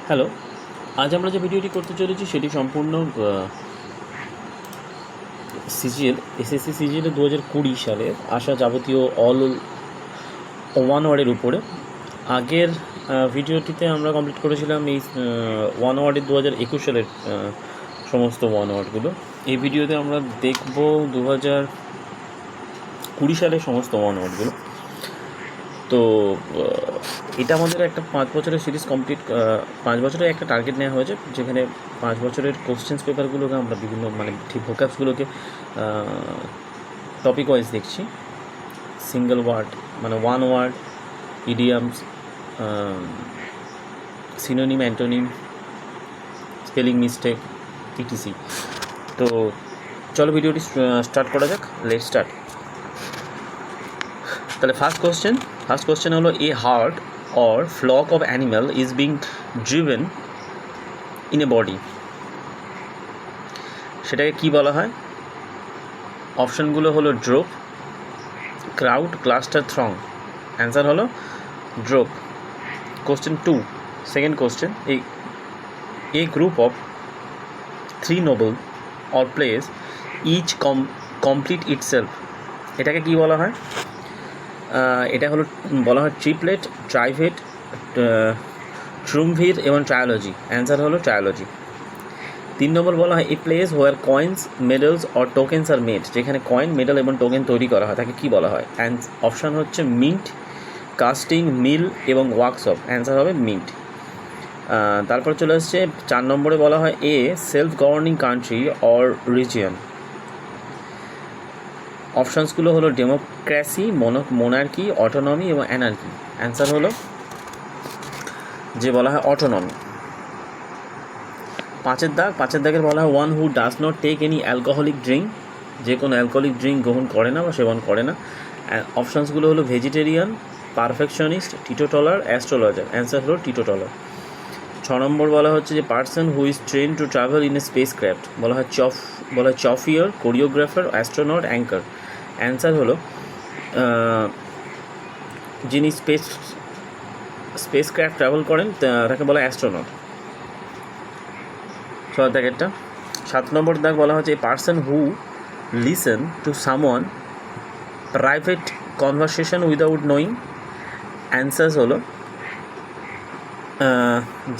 Hello, আজ আমরা যে ভিডিওটি করতে চলেছি সেটি সম্পূর্ণ সিজিএল এসএসসি সিজিএল 2020 সালে আসা যাবতীয় অল ওয়ান ওয়ার্ডের উপরে। আগের ভিডিওটিতে আমরা কমপ্লিট করেছিলাম এই ওয়ান ওয়ার্ডের 2021 সালের সমস্ত ওয়ান ওয়ার্ডগুলো। এই ভিডিওতে আমরা দেখব 2020 সালের সমস্ত ওয়ান ওয়ার্ডগুলো। তো এটা আমাদের একটা 5 বছরের সিরিজ কমপ্লিট, 5 বছরের একটা টার্গেট নেওয়া হয়েছে, যেখানে 5 বছরের কোশ্চেন্স পেপারগুলোকে আমরা বিভিন্ন ঠিক ভোকাবসগুলোকে টপিক ওয়াইজ দেখছি। Single word one word, idioms, synonym, antonym, spelling mistake, etc. তো চলো ভিডিওটি স্টার্ট করা যাক। Let's start. তাহলে ফার্স্ট কোশ্চেন হলো, a herd or flock of animal is being driven in a body, সেটাকে কি বলা হয়? অপশনগুলো হলো ড্রোপ, ক্রাউড, ক্লাস্টার, থ্রং। অ্যান্সার হলো drop. Question 2, second question, a group of 3 noble or place each complete itself, এটাকে কি বলা হয়? এটা হলো বলা হয় ট্রিপলেট, ট্রাইভেট, ট্রুমভির এবং ট্রায়োলজি। অ্যান্সার হলো ট্রায়োলজি। 3 নম্বর বলা হয়, a place where coins, medals or tokens are made, যেখানে কয়েন, মেডেল এবং টোকেন তৈরি করা হয় তাকে কি বলা হয়? অপশান হচ্ছে মিন্ট, কাস্টিং, মিল এবং ওয়ার্কশপ। অ্যান্সার হবে মিন্ট। তারপর চলে আসছে 4 নম্বরে বলা হয়, a self governing country or region. অপশানসগুলো হলো ডেমোক্রেসি, মোনার্কি, অটোনমি এবং অ্যানার্কি। অ্যান্সার হলো যে বলা হয় অটোনমি। 5 দাগের বলা হয়, one who does not take any alcoholic drink, যে কোনো অ্যালকোহলিক ড্রিঙ্ক গ্রহণ করে না বা সেবন করে না। অপশানসগুলো হলো ভেজিটেরিয়ান, পারফেকশনিস্ট, টিটোটলার, অ্যাস্ট্রোলজার। অ্যান্সার হলো টিটোটলার। 6 নম্বর বলা হচ্ছে যে person who is train to travel in a space craft, বলা হয় চফিয়ার, কোরিওগ্রাফার, অ্যাস্ট্রোনট, অ্যাঙ্কার। অ্যান্সার হলো যিনি স্পেস ক্রাফট ট্রাভেল করেন তাকে বলা অ্যাস্ট্রোনট। 6 দাগেরটা। 7 নম্বর দাগ বলা হচ্ছে, a person who listen to someone private conversation without knowing. Answers হলো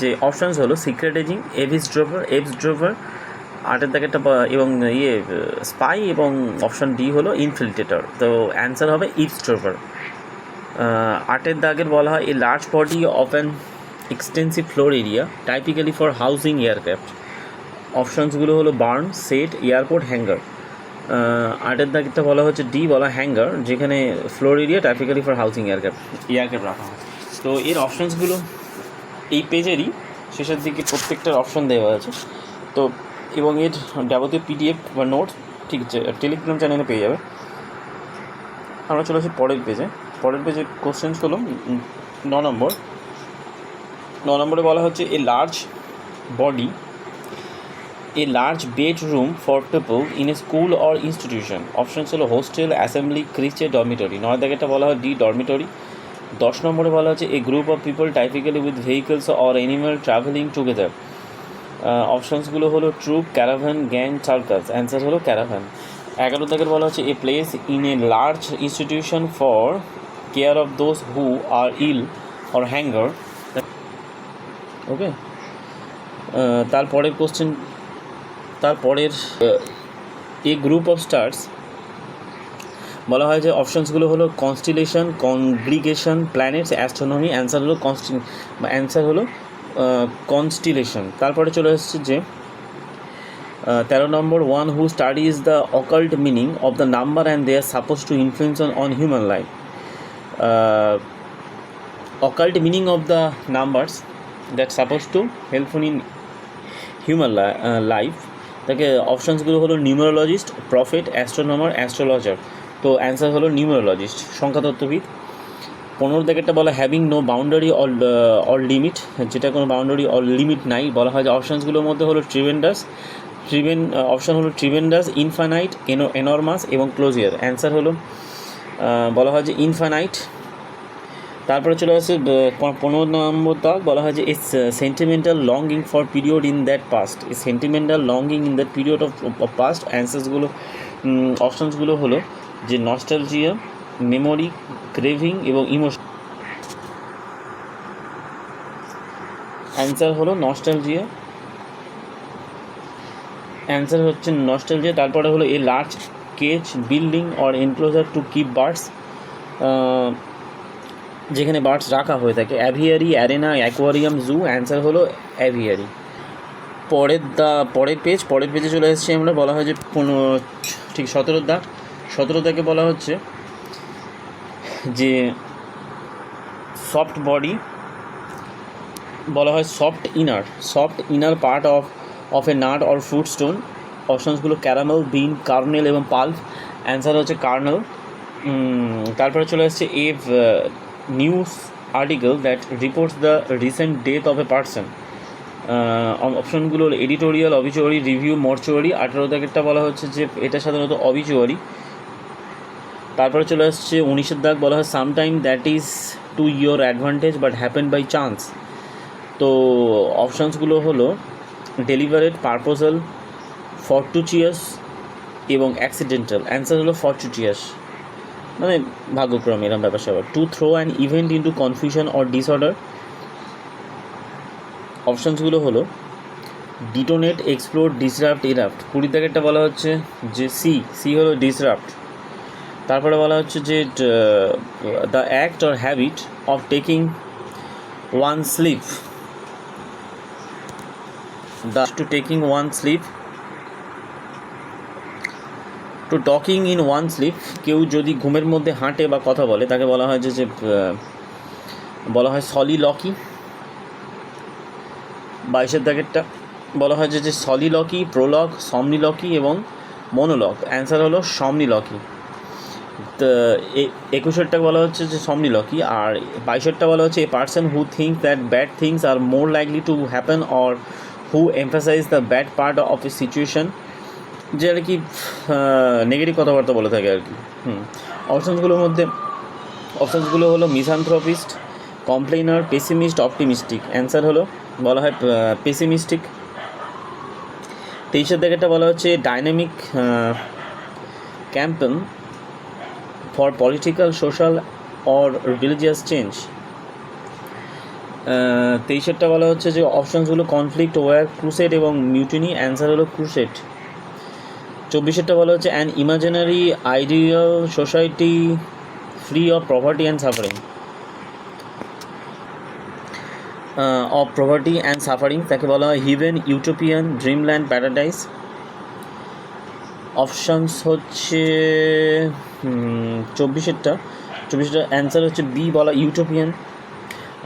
যে অপশানস হলো সিক্রেট এজিং, এভসড্রোভার, 8 দাগেরটা এবং স্পাই, এবং অপশান ডি হলো ইনফিল্ট্রেটর। তো অ্যান্সার হবে ইভসড্রোভার। 8 দাগের বলা হয়, a large body of an extensive floor area typically for housing aircraft. অপশানসগুলো হলো বার্ন, সেট, এয়ারপোর্ট, হ্যাঙ্গার। 8 দাগেরটা বলা হচ্ছে ডি, বলা হ্যাঙ্গার, যেখানে floor area typically for housing aircraft রাখা হয়। তো এর অপশানসগুলো এই পেজেরই শেষের দিকে প্রত্যেকটার অপশান দেওয়া আছে। তো এবং এর যাবতীয় পিডিএফ বা নোটস ঠিক টেলিগ্রাম চ্যানেলে পেয়ে যাবে। আমরা চলে আসি পরের পেজে কোশ্চেন্স হলো 9 নম্বরে বলা হচ্ছে, a large bedroom for people in a school or institution. Options হলো হোস্টেল, অ্যাসেম্বলি, ক্রিচে, ডরমিটরি। 9 দাগেরটা বলা হয় ডি, ডরমিটরি। 10 নম্বরে বলা হচ্ছে, a group of people typically with vehicles or animal travelling together. অপশানসগুলো হলো troupe, caravan, gang, circus. Answer হলো ক্যারাভান। 11 দাগের বলা হচ্ছে, a place in a large institution for care of those who are ill or hangar. ওকে, তারপরের এ group of stars বলা হয় যে অপশানসগুলো হলো constellation, congregation, planets, astronomy. Answer হলো কনস্টিলেশন। তারপরে চলে আসছে যে 13 নম্বর, one who studies the occult meaning of the number and they are suppose to influence on human life. Occult meaning of the numbers that suppose to helpful in human life, তাকে অপশানসগুলো হলো numerologist, prophet, astronomer, astrologer. তো answer হলো numerologist, সংখ্যাতত্ত্ববিদ। 15 দাগেরটা বলা having no boundary or limit, যেটা কোনো বাউন্ডারি অর লিমিট নাই। বলা হয় যে অপশানসগুলোর মধ্যে হলো অপশান হলো ট্রিভেন্ডাস, ইনফাইনাইট, এনরমাস এবং ক্লোজিয়ার। অ্যান্সার হলো বলা হয় যে ইনফাইনাইট। তারপরে চলে আসে 15 নম্বর দাগ, বলা হয় যে it's sentimental longing for period in that past, এই sentimental longing in that period of past. অ্যান্সার্সগুলো অপশানসগুলো হলো যে নস্টালজিয়া, মেমোরি, ক্রেভিং এবং ইমোশন। অ্যান্সার হলো নস্টালজিয়া, অ্যান্সার হচ্ছে নস্টালজিয়া। তারপরে হলো a large cage building or enclosure to keep birds, যেখানে বার্ডস রাখা হয়ে থাকে। Aviary, arena, aquarium, zoo. Answer হলো অ্যাভিয়ারি। পরের পেজে চলে এসেছি আমরা। বলা হয় যে ঠিক 17 দাগে বলা হচ্ছে যে সফট বডি, বলা হয় soft inner part of a nut or fruit stone. অপশানসগুলো ক্যারামেল, বিন, কার্নেল এবং পাল্প। অ্যান্সার হচ্ছে কার্নেল। তারপরে চলে আসছে a news article that reports the recent death of a person. অপশনগুলো হলো এডিটোরিয়াল, অবিচুয়ারি, রিভিউ, মর্চুয়ারি। 18 দাগেরটা বলা হচ্ছে যে এটা সাধারণত অবিচুয়ারি। তারপরে চলে আসছে 19 দাগ, বলা হয় sometime that is to your advantage but happen by chance. তো অপশানসগুলো হলো ডেলিভারেট, পারপোজাল, ফর্টুচিয়াস এবং অ্যাক্সিডেন্টাল। অ্যান্সার হলো ফর্টুচিয়াস, মানে ভাগ্যক্রমে এরকম ব্যাপার স্যাপার। To throw an event into confusion or disorder. অপশানসগুলো হলো ডিটোনেট, এক্সপ্লোর, ডিসরাপ্ট, ইরাপ্ট। 20 দাগেরটা বলা হচ্ছে যে সি হলো ডিসরাপ্ট। তারপরে বলা হচ্ছে যে the act or habit of taking one sleep, to taking one sleep, to talking in one sleep. কেউ যদি ঘুমের মধ্যে হাঁটে বা কথা বলে তাকে বলা হয় যে বলা হয় সলিলকি। 22 দাগেরটা বলা হয় যে সলিলকি, প্রোলগ, সমনিলকি এবং মনোলগ। অ্যান্সার হলো সমনিলকি। তো 21টা বলা হচ্ছে যে সমনিলকি। আর 22টা বলা হচ্ছে a person who think that bad things are more likely to happen or who emphasize the bad part of a situation, যে আর কি নেগেটিভ কথাবার্তা বলে থাকে আর কি। অপশানসগুলো হলো misanthropist, complainer, pessimist, optimistic. Answer হলো বলা হয় পেসিমিস্টিক। 23 দাগেরটা বলা হচ্ছে dynamic campaign for political, social or religious change. 23টা বলা হচ্ছে যে অপশানসগুলো কনফ্লিক্ট, ওয়ার, ক্রুসেড এবং মিউটিনি। অ্যান্সার হলো ক্রুসেড। 24টা বলা হচ্ছে an imaginary ideal society free of property and suffering, তাকে বলা হয় heaven, utopian, dreamland, paradise. Options হচ্ছে 24টা অ্যান্সার হচ্ছে বি, বলা ইউটোপিয়ান।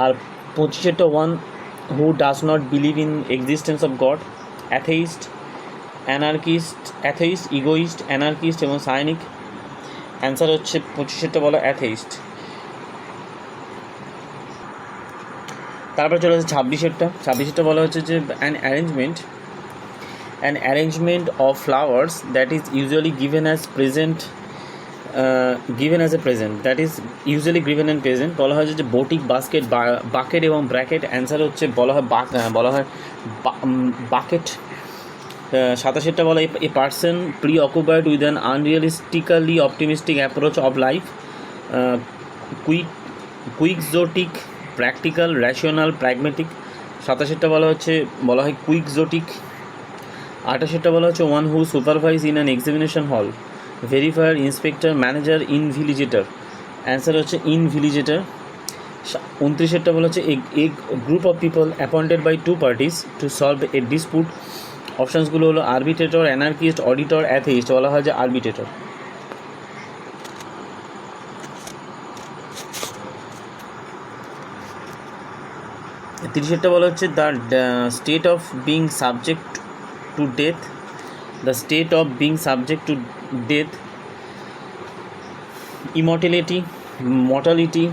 আর 25টা one who does not believe in existence of God, atheist, egoist, anarchist এবং সাইনিক। অ্যান্সার হচ্ছে 25টা বলা অ্যাথেইস্ট। তারপর চলে আসছে 26টা বলা হচ্ছে যে an arrangement of flowers that is usually given as a present, that is usually given and present. বলা হয় যে বোটিক, বাকেট এবং ব্র্যাকেট। অ্যান্সার হচ্ছে বলা হয় বাকেট। 27টা বলা a person preoccupied with an unrealistically optimistic approach of life, quixotic, practical, rational, pragmatic. 27টা বলা হয় কুইকজোটিক। 28টা বলা হচ্ছে one who supervise in an examination hall, verifier, inspector, manager, invigilator. Answer হচ্ছে ইনভিলিজেটর। 29টা বলা হচ্ছে a group of people appointed by two parties to solve a dispute. অপশানসগুলো হলো আরবিট্রেটর, অ্যানার্কিস্ট, অডিটর, অ্যাথেইস্ট। বলা হয় যে আরবিট্রেটর। বলা হচ্ছে the state of being subject to death, immortality, mortality,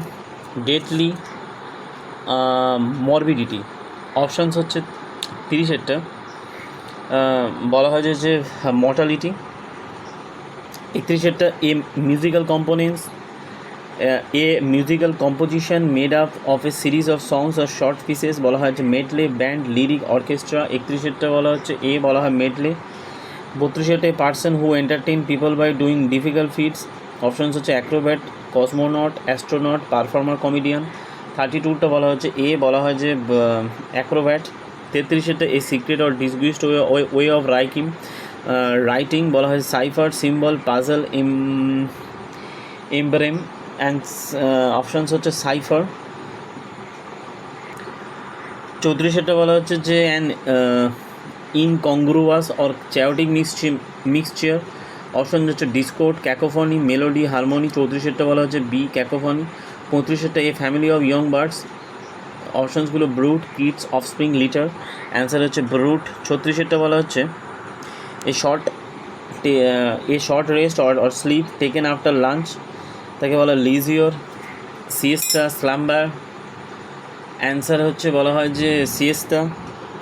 deathly, morbidity. Options হচ্ছে 30টা বলা হয় যে মর্টালিটি। 31টা a musical components, a musical composition made up of a series of songs আর শর্ট পিসেস বলা হয় হচ্ছে মেডলে, ব্যান্ড, লিরিক, অর্কেস্ট্রা। 31 বলা হচ্ছে এ বলা হয় medley. 32 person who entertain people by doing difficult feats. Options হচ্ছে acrobat, cosmonaut, astronaut, performer, comedian. 32টা বলা হচ্ছে এ বলা হয় যে acrobat. 33 a secret or disguised way of writing বলা হয় cipher, symbol, puzzle, emblem and options হচ্ছে সাইফার। 34টা বলা হচ্ছে যে an incongruous or chaotic mixture. Option হচ্ছে ডিসকোড, ক্যাকোফনি, মেলোডি, হারমোনি। 34টা বলা হচ্ছে বি ক্যাকোফনি। 35টা a family of young birds. অপশানসগুলো brood, kids, offspring, litter. Answer হচ্ছে ব্রুট। 36টা বলা হচ্ছে a short rest or sleep taken after lunch, তাকে বলা লিজিওর। সিয়েস্তা, স্লাম্বার। অ্যান্সার হচ্ছে বলা হয় যে সিয়েস্তা।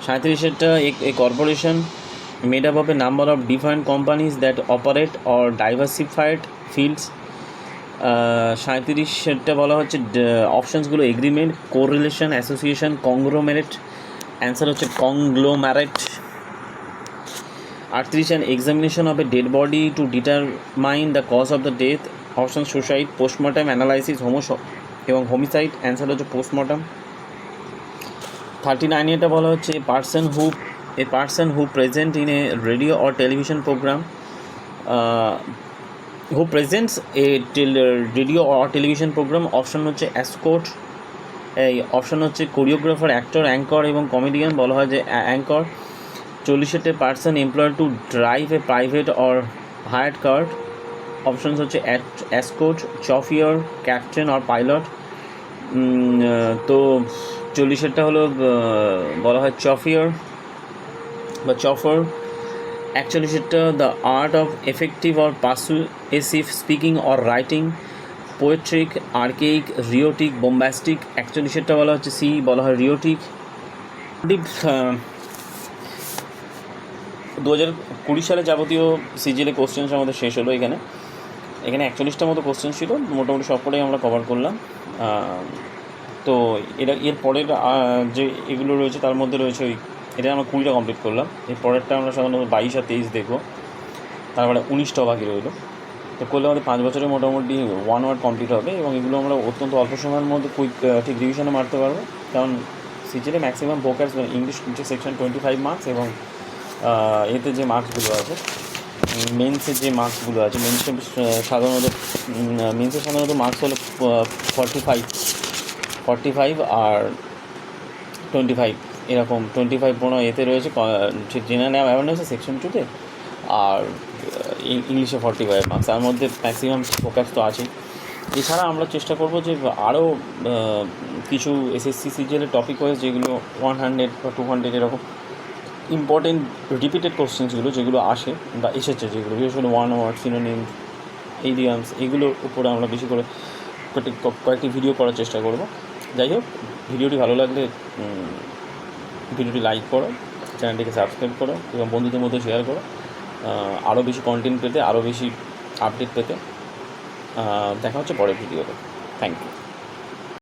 37টা a corporation made up of a number of different companies that operate or diversified fields. 37টা বলা হচ্ছে অপশানসগুলো agreement, correlation, association, conglomerate. Answer হচ্ছে conglomerate. 38 an examination of a dead body to determine the cause of the death. Option suicide, postmortem, analysis, এবং homicide. Answer হচ্ছে postmortem. 39 বলা হচ্ছে a person who present in a radio or television programme, who presents a radio or television programme. Option হচ্ছে ascot. এই option হচ্ছে choreographer, actor, anchor এবং comedian বলা হয় যে অ্যাঙ্কর। 40টা person employed to drive a private or hired car. Options হচ্ছে ascot, chauffeur, captain or pilot. তো 40টা হলো বলা হয় চফিয়ার বা চফার। 41টা the art of effective or persuasive speaking or writing, poetic, archaic, rhetoric, bombastic. 41টা বলা হচ্ছে সি বলা হয় রিওটিক। 2020 সালে যাবতীয় সিজিএলে কোশ্চেন্স আমাদের শেষ হলো। এখানে 41টা মতো কোশ্চেন ছিল, মোটামুটি সবকটাই আমরা কভার করলাম। তো এর পরের যে এগুলো রয়েছে তার মধ্যে রয়েছে এটা আমরা 20টা কমপ্লিট করলাম। এর পরেরটা আমরা সাধারণত 22 আর 23 দেখবো, তারপরে 19টা বাকি রইল। তো করলে আমাদের 5 বছরে মোটামুটি 1 ওয়ার্ড কমপ্লিট হবে এবং এগুলো আমরা অত্যন্ত অল্প সময়ের মধ্যে ঠিক রিভিশনে মারতে পারবো। কারণ সিজিএলে ম্যাক্সিমাম ভোকাস ইংলিশ সেকশন 25 মার্কস এবং এতে যে মার্কসগুলো আছে মেন্সের যে মার্কসগুলো আছে মেন্সের সাধারণত মার্কস হলো 45 আর 25 এরকম। 25 এতে রয়েছে জেনারেল অ্যাওয়ারনেসে সেকশন 2-তে, আর ইংলিশে 45 মার্কস। তার মধ্যে ম্যাক্সিমাম ফোকাস তো আছেই। এছাড়া আমরা চেষ্টা করব যে আরও কিছু এসএসসি সিজিএলের টপিক ওয়াইজ যেগুলো 100 বা 200 এরকম ইম্পর্টেন্ট রিপিটেড কোশ্চেন্সগুলো যেগুলো আসে বা এসেছে, যেগুলো বিশেষ করে 1 ওয়ার্ড, সিনোনিম, ইডিয়ামস, এগুলোর উপরে আমরা বেশি করে কয়েকটি ভিডিও করার চেষ্টা করব। যাই হোক, ভিডিওটি ভালো লাগলে ভিডিওটি লাইক করো, চ্যানেলটিকে সাবস্ক্রাইব করো এবং বন্ধুদের মধ্যে শেয়ার করো আরও বেশি কন্টেন্ট পেতে, আরও বেশি আপডেট পেতে। দেখা হচ্ছে পরের ভিডিওতে। Thank you.